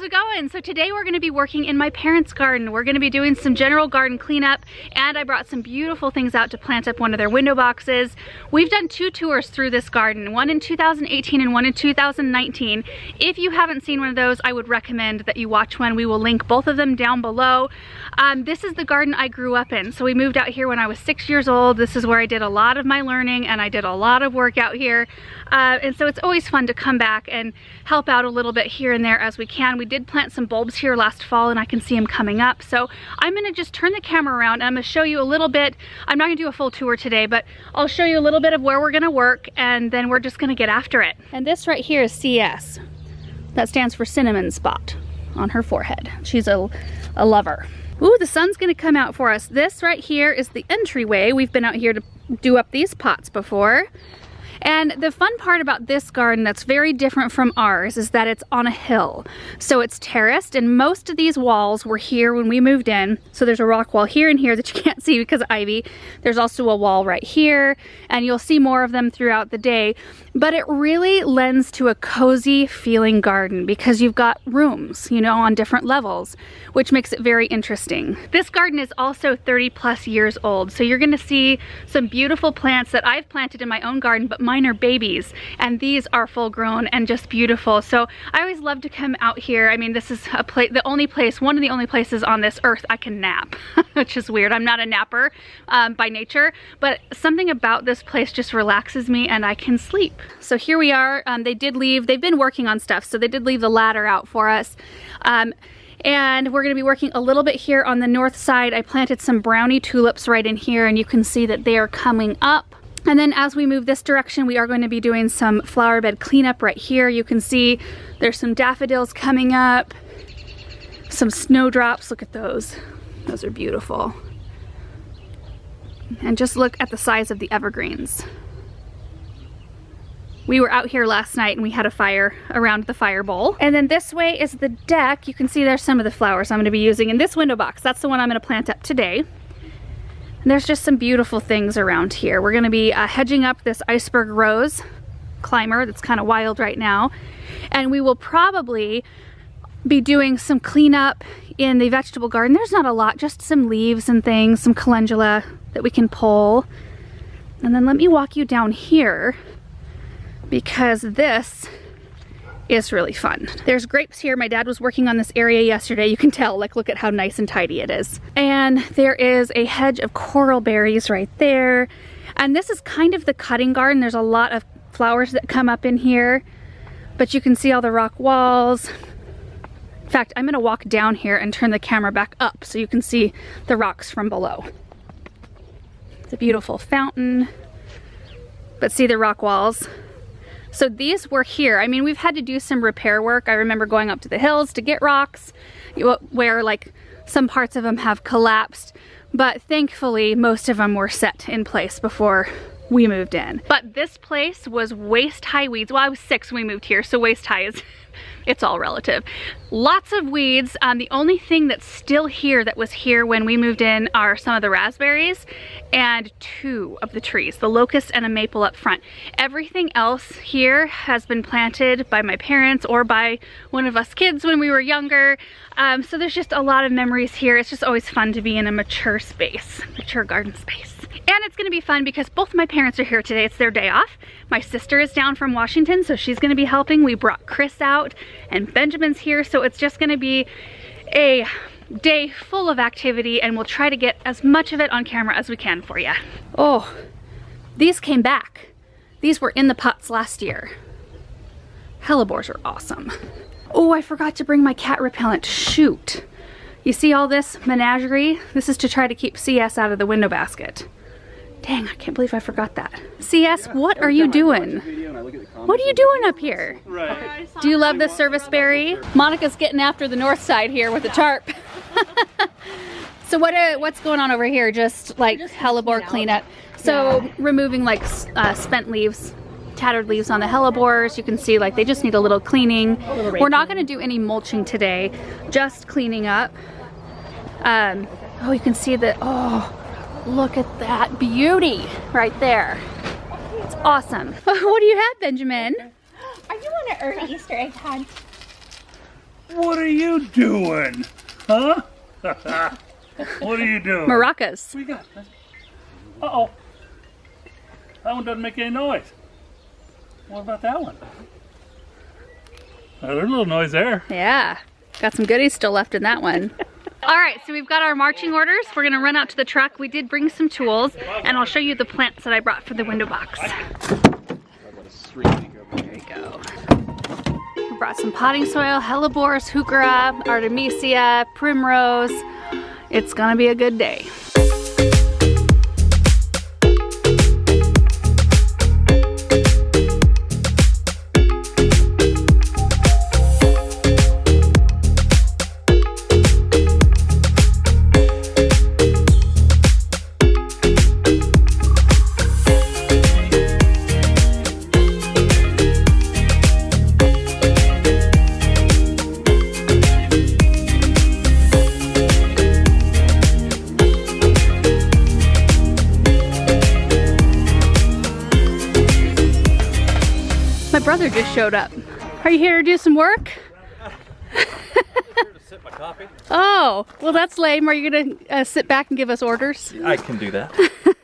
it going? So today we're gonna be working in my parents' garden. We're gonna be doing some general garden cleanup, and I brought some beautiful things out to plant up one of their window boxes. We've done 2 tours through this garden, one in 2018 and one in 2019. If you haven't seen one of those, I would recommend that you watch one. We will link both of them down below. This is the garden I grew up in. So we moved out here when I was 6 years old. This is where I did a lot of my learning, and I did a lot of work out here. And so it's always fun to come back and help out a little bit here and there as we can. We did plant some bulbs here last fall, and I can see them coming up. So I'm gonna just turn the camera around and I'm gonna show you a little bit. I'm not gonna do a full tour today, but I'll show you a little bit of where we're gonna work, and then we're just gonna get after it. And this right here is CS. That stands for cinnamon spot on her forehead. She's a lover. Ooh, the sun's gonna come out for us. This right here is the entryway. We've been out here to do up these pots before. And the fun part about this garden that's very different from ours is that it's on a hill. So it's terraced, and most of these walls were here when we moved in. So there's a rock wall here and here that you can't see because of ivy. There's also a wall right here, and you'll see more of them throughout the day. But it really lends to a cozy feeling garden because you've got rooms, you know, on different levels, which makes it very interesting. This garden is also 30+ years old. So you're gonna see some beautiful plants that I've planted in my own garden, but mine are babies, and these are full grown and just beautiful. So I always love to come out here. I mean, this is a place, one of the only places on this earth I can nap, which is weird. I'm not a napper by nature, but something about this place just relaxes me and I can sleep. So here we are. They've been working on stuff, so they did leave the ladder out for us. And we're gonna be working a little bit here on the north side. I planted some brownie tulips right in here, and you can see that they are coming up. And then as we move this direction, we are going to be doing some flowerbed cleanup right here. You can see there's some daffodils coming up, some snowdrops. Look at those. Those are beautiful. And just look at the size of the evergreens. We were out here last night and we had a fire around the fire bowl. And then this way is the deck. You can see there's some of the flowers I'm going to be using in this window box. That's the one I'm going to plant up today. And there's just some beautiful things around here. We're going to be hedging up this iceberg rose climber that's kind of wild right now. And we will probably be doing some cleanup in the vegetable garden. There's not a lot, just some leaves and things, some calendula that we can pull. And then let me walk you down here, because this is really fun. There's grapes here. My dad was working on this area yesterday. You can tell, like, look at how nice and tidy it is. And there is a hedge of coral berries right there. And this is kind of the cutting garden. There's a lot of flowers that come up in here, but you can see all the rock walls. In fact, I'm gonna walk down here and turn the camera back up so you can see the rocks from below. It's a beautiful fountain, but see the rock walls? So these were here. I mean, we've had to do some repair work. I remember going up to the hills to get rocks where like some parts of them have collapsed, but thankfully most of them were set in place before we moved in. But this place was waist-high weeds. Well, I was 6 when we moved here, so waist-high is, it's all relative. Lots of weeds. The only thing that's still here that was here when we moved in are some of the raspberries and 2 of the trees, the locust and a maple up front. Everything else here has been planted by my parents or by one of us kids when we were younger. So there's just a lot of memories here. It's just always fun to be in a mature space, mature garden space. And it's gonna be fun because both my parents are here today. It's their day off. My sister is down from Washington, so she's gonna be helping. We brought Chris out and Benjamin's here, so it's just gonna be a day full of activity, and we'll try to get as much of it on camera as we can for you. Oh, these came back. These were in the pots last year. Hellebores are awesome. Oh, I forgot to bring my cat repellent. Shoot. You see all this menagerie? This is to try to keep CS out of the window basket. Dang, I can't believe I forgot that. CS, what are you doing? What are you doing up here? Right. Do you love this service berry? Monica's getting after the north side here with the tarp. So what's going on over here? Just like hellebore cleanup. So removing like spent leaves, tattered leaves on the hellebores. You can see like they just need a little cleaning. We're not going to do any mulching today, just cleaning up. Oh, you can see that. Oh, look at that beauty right there. It's awesome. What do you have, Benjamin? Are you on an early Easter egg hunt? What are you doing? Huh? What are you doing? Maracas. What you got? Uh-oh. That one doesn't make any noise. What about that one? Oh, there's a little noise there. Yeah, got some goodies still left in that one. All right, so we've got our marching orders. We're gonna run out to the truck. We did bring some tools, and I'll show you the plants that I brought for the window box. There you go. We brought some potting soil, hellebores, heuchera, artemisia, primrose. It's gonna be a good day. My brother just showed up. Are you here to do some work? I'm here to sip my coffee. Oh, well that's lame. Are you gonna sit back and give us orders? I can do that.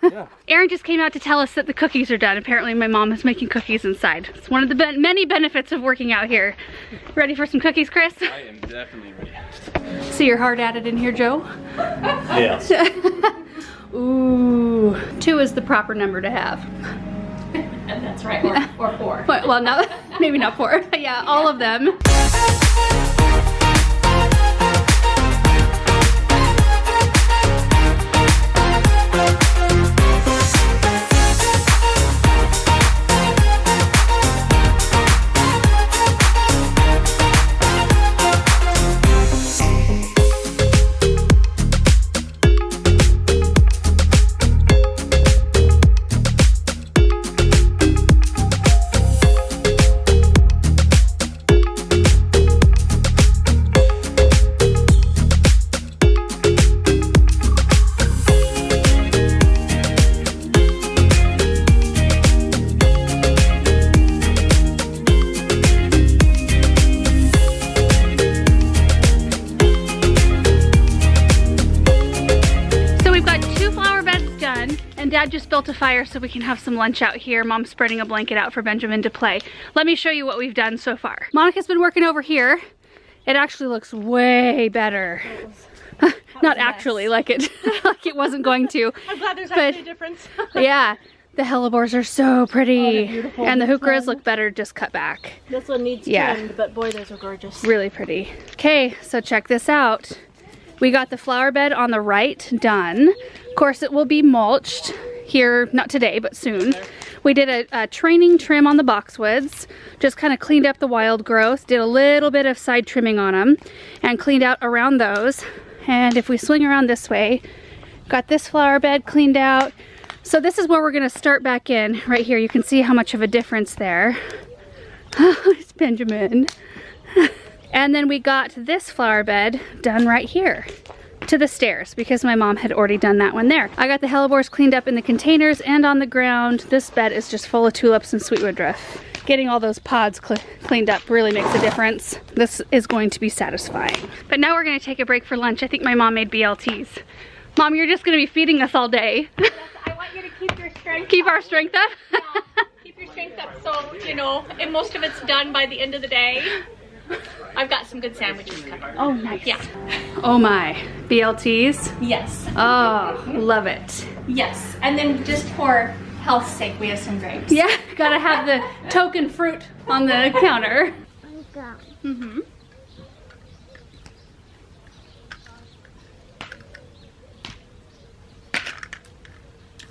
Yeah. Aaron just came out to tell us that the cookies are done. Apparently my mom is making cookies inside. It's one of the many benefits of working out here. Ready for some cookies, Chris? I am definitely ready. See you're hard at it in here, Joe? Yes. Ooh, 2 is the proper number to have. And that's right, or 4. Well, no, maybe not 4. Yeah, all of them. Dad just built a fire so we can have some lunch out here. Mom's spreading a blanket out for Benjamin to play. Let me show you what we've done so far. Monica's been working over here. It actually looks way better. Not actually, like it wasn't going to. I'm glad there's actually a difference. Yeah, the hellebores are so pretty. Beautiful. And the heucheras look better just cut back. This one needs trimmed, but boy, those are gorgeous. Really pretty. Okay, so check this out. We got the flower bed on the right done. Of course, it will be mulched here, not today, but soon. We did a training trim on the boxwoods, just kind of cleaned up the wild growth, did a little bit of side trimming on them, and cleaned out around those. And if we swing around this way, got this flower bed cleaned out. So this is where we're gonna start back in, right here. You can see how much of a difference there. Oh, it's Benjamin. And then we got this flower bed done right here to the stairs because my mom had already done that one there. I got the hellebores cleaned up in the containers and on the ground. This bed is just full of tulips and sweet woodruff. Getting all those pods cleaned up really makes a difference. This is going to be satisfying. But now we're gonna take a break for lunch. I think my mom made BLTs. Mom, you're just gonna be feeding us all day. I want you to keep your strength Keep our strength up? Yeah, keep your strength up so, you know, and most of it's done by the end of the day. I've got some good sandwiches covered. Oh, nice. Yeah. Oh my, BLTs? Yes. Oh, love it. Yes. And then just for health's sake, we have some grapes. Yeah, gotta have the token fruit on the counter. Mm-hmm.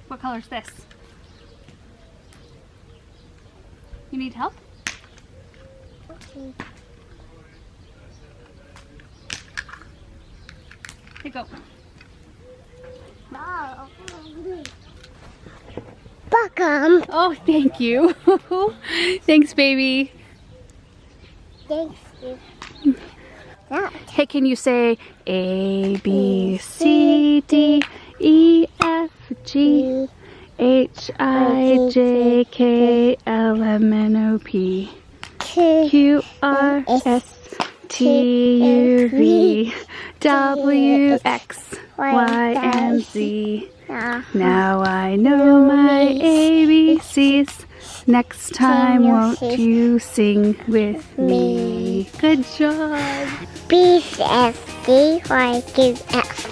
What color's this? You need help? Okay. Here you go. Welcome. Oh, thank you. Thanks, baby. Thanks. Hey, can you say A, B, C, D, E, F, G, H, I, J, K, L, M, N, O, P, Q, R, S, T, U, V, W, X, Y, and Z. Now I know my ABCs. Next time, won't you sing with me? Good job. B, C, S, D, Y, Q, X.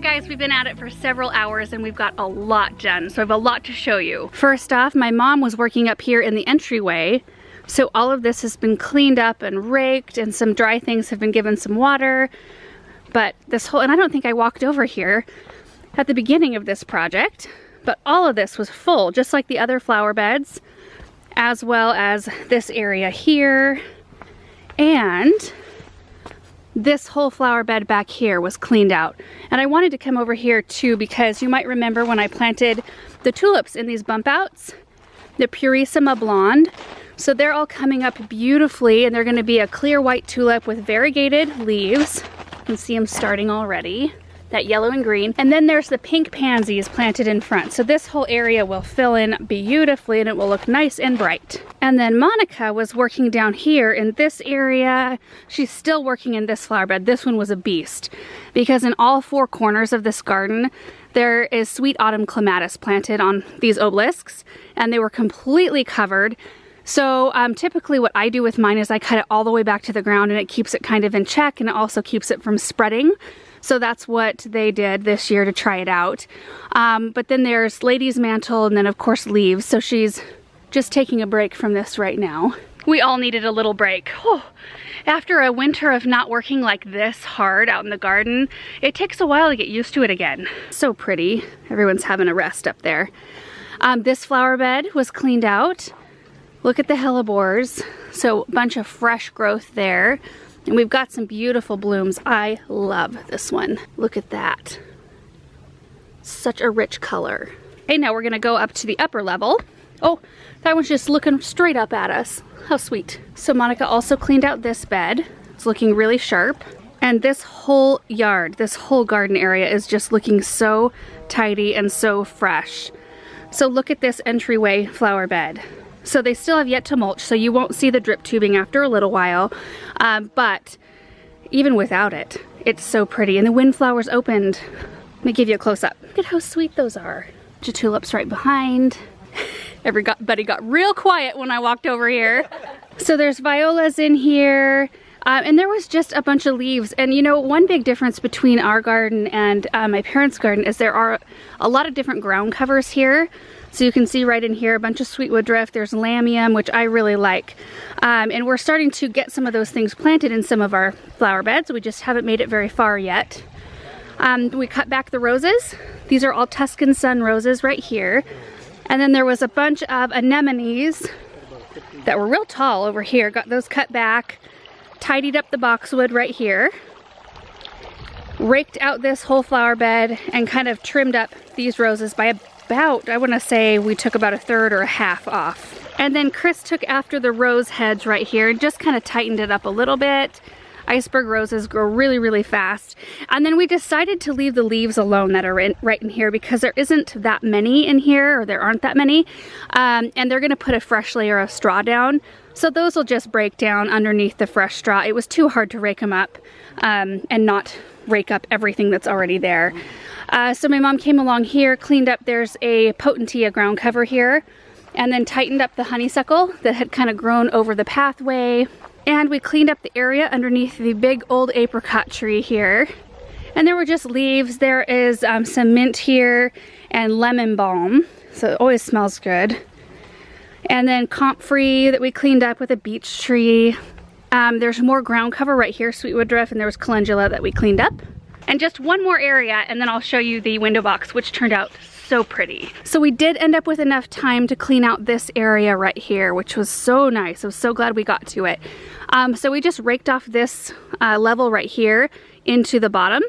Guys, we've been at it for several hours and we've got a lot done, so I have a lot to show you. First off, my mom was working up here in the entryway, so all of this has been cleaned up and raked, and some dry things have been given some water. But this whole, and I don't think I walked over here at the beginning of this project, but all of this was full, just like the other flower beds, as well as this area here, and this whole flower bed back here was cleaned out. And I wanted to come over here too, because you might remember when I planted the tulips in these bump outs, the Purissima Blonde. So they're all coming up beautifully, and they're gonna be a clear white tulip with variegated leaves. You can see them starting already, that yellow and green. And then there's the pink pansies planted in front. So this whole area will fill in beautifully and it will look nice and bright. And then Monica was working down here in this area. She's still working in this flower bed. This one was a beast, because in all four corners of this garden, there is sweet autumn clematis planted on these obelisks, and they were completely covered. So typically what I do with mine is I cut it all the way back to the ground, and it keeps it kind of in check, and it also keeps it from spreading. So that's what they did this year to try it out. But then there's Lady's Mantle, and then of course leaves. So she's just taking a break from this right now. We all needed a little break. Oh, after a winter of not working like this hard out in the garden, it takes a while to get used to it again. So pretty. Everyone's having a rest up there. This flower bed was cleaned out. Look at the hellebores. So a bunch of fresh growth there. And we've got some beautiful blooms. I love this one. Look at that. Such a rich color. Okay, now we're gonna go up to the upper level. Oh, that one's just looking straight up at us. How sweet. So Monica also cleaned out this bed. It's looking really sharp. And this whole yard, this whole garden area is just looking so tidy and so fresh. So look at this entryway flower bed. So they still have yet to mulch, so you won't see the drip tubing after a little while. But even without it, it's so pretty. And the windflowers opened. Let me give you a close up. Look at how sweet those are. Bunch of tulips right behind. Everybody got real quiet when I walked over here. So there's violas in here. And there was just a bunch of leaves. And you know, one big difference between our garden and my parents' garden is there are a lot of different ground covers here. So you can see right in here a bunch of sweetwood drift. There's lamium, which I really like. And we're starting to get some of those things planted in some of our flower beds. We just haven't made it very far yet. We cut back the roses. These are all Tuscan Sun roses right here. And then there was a bunch of anemones that were real tall over here. Got those cut back. Tidied up the boxwood right here. Raked out this whole flower bed and kind of trimmed up these roses by about, I want to say we took about a third or a half off. And then Chris took after the rose heads right here and just kind of tightened it up a little bit. Iceberg roses grow really, really fast. And then we decided to leave the leaves alone that are right in here because there isn't that many in here, or there aren't that many. And they're gonna put a fresh layer of straw down. So those will just break down underneath the fresh straw. It was too hard to rake them up and not rake up everything that's already there. So my mom came along here, cleaned up, there's a potentia ground cover here, and then tightened up the honeysuckle that had kind of grown over the pathway. And we cleaned up the area underneath the big old apricot tree here. And there were just leaves. There is some mint here and lemon balm. So it always smells good. And then comfrey that we cleaned up with a beech tree. There's more ground cover right here, sweetwood drift, and there was calendula that we cleaned up. And just one more area, and then I'll show you the window box, which turned out so pretty. So we did end up with enough time to clean out this area right here, which was so nice. I was so glad we got to it. So we just raked off this level right here into the bottom,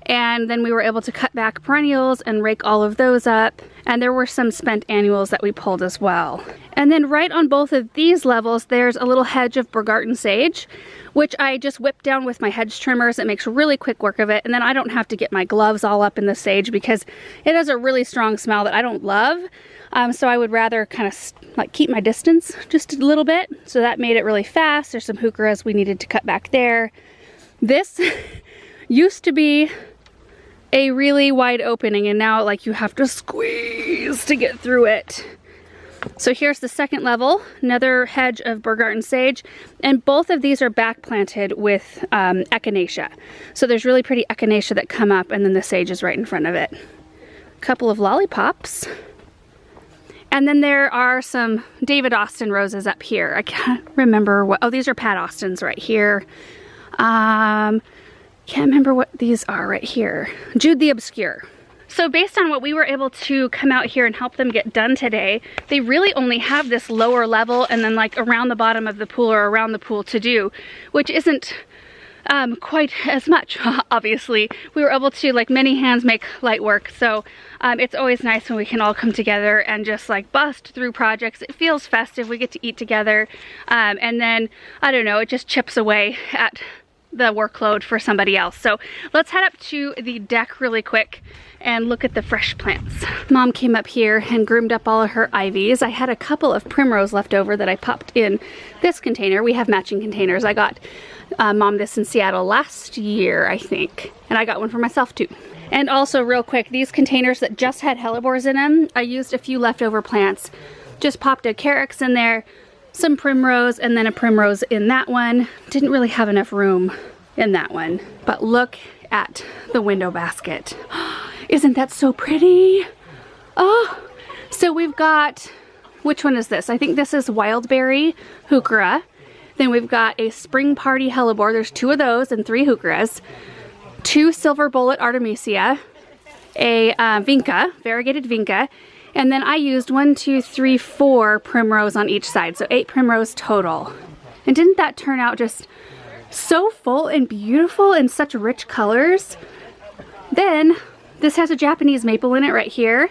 and then we were able to cut back perennials and rake all of those up. And there were some spent annuals that we pulled as well. And then right on both of these levels, there's a little hedge of Burgarten sage, which I just whipped down with my hedge trimmers. It makes really quick work of it. And then I don't have to get my gloves all up in the sage because it has a really strong smell that I don't love. So I would rather kind of like keep my distance just a little bit. So that made it really fast. There's some heucheras we needed to cut back there. This used to be a really wide opening, and now like you have to squeeze to get through it. So here's the second level, another hedge of Burgarten sage, and both of these are back planted with echinacea. So there's really pretty echinacea that come up, and then the sage is right in front of it. A couple of lollipops. And then there are some David Austin roses up here. I can't remember what, oh, these are Pat Austins right here. Can't remember what these are right here. Jude the Obscure. So based on what we were able to come out here and help them get done today, they really only have this lower level and then like around the bottom of the pool or around the pool to do, which isn't quite as much, obviously. We were able to, like, many hands make light work, so it's always nice when we can all come together and just like bust through projects. It feels festive, we get to eat together, and then, I don't know, it just chips away at the workload for somebody else. So let's head up to the deck really quick and look at the fresh plants. Mom came up here and groomed up all of her ivies. I had a couple of primrose left over that I popped in this container. We have matching containers. I got Mom this in Seattle last year, I think, and I got one for myself too. And also real quick, these containers that just had hellebores in them, I used a few leftover plants. Just popped a carex in there, some primrose, and then a primrose in that one. Didn't really have enough room in that one. But look at the window basket. Isn't that so pretty? Oh, so we've got which one is this? I think this is Wildberry Heuchera. Then we've got a Spring Party Hellebore. There's 2 of those and 3 Heucheras. 2 Silver Bullet Artemisia. A Vinca, variegated Vinca. And then I used 1, 2, 3, 4 primrose on each side. So 8 primrose total. And didn't that turn out just so full and beautiful and such rich colors? Then this has a Japanese maple in it right here.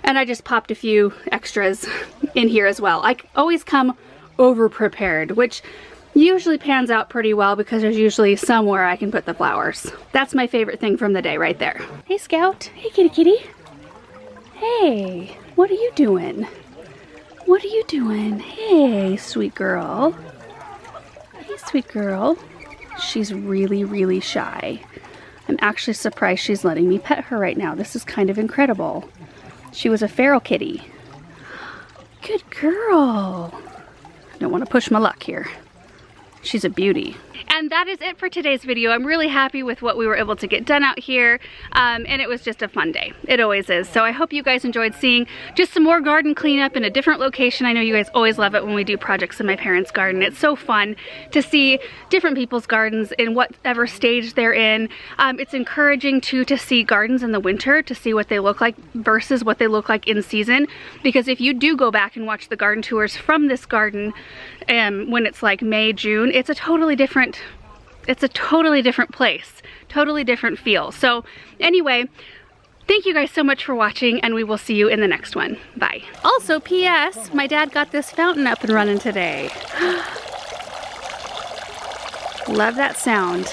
And I just popped a few extras in here as well. I always come over prepared, which usually pans out pretty well because there's usually somewhere I can put the flowers. That's my favorite thing from the day right there. Hey Scout, hey kitty kitty. Hey, what are you doing? What are you doing? Hey, sweet girl. Hey, sweet girl. She's really, really shy. I'm actually surprised she's letting me pet her right now. This is kind of incredible. She was a feral kitty. Good girl. I don't want to push my luck here. She's a beauty. And that is it for today's video. I'm really happy with what we were able to get done out here. And it was just a fun day. It always is. So I hope you guys enjoyed seeing just some more garden cleanup in a different location. I know you guys always love it when we do projects in my parents' garden. It's so fun to see different people's gardens in whatever stage they're in. It's encouraging too to see gardens in the winter, to see what they look like versus what they look like in season. Because if you do go back and watch the garden tours from this garden when it's like May, June, it's a totally different place, totally different feel. So anyway, thank you guys so much for watching, and we will see you in the next one. Bye. Also, P.S., my dad got this fountain up and running today. Love that sound.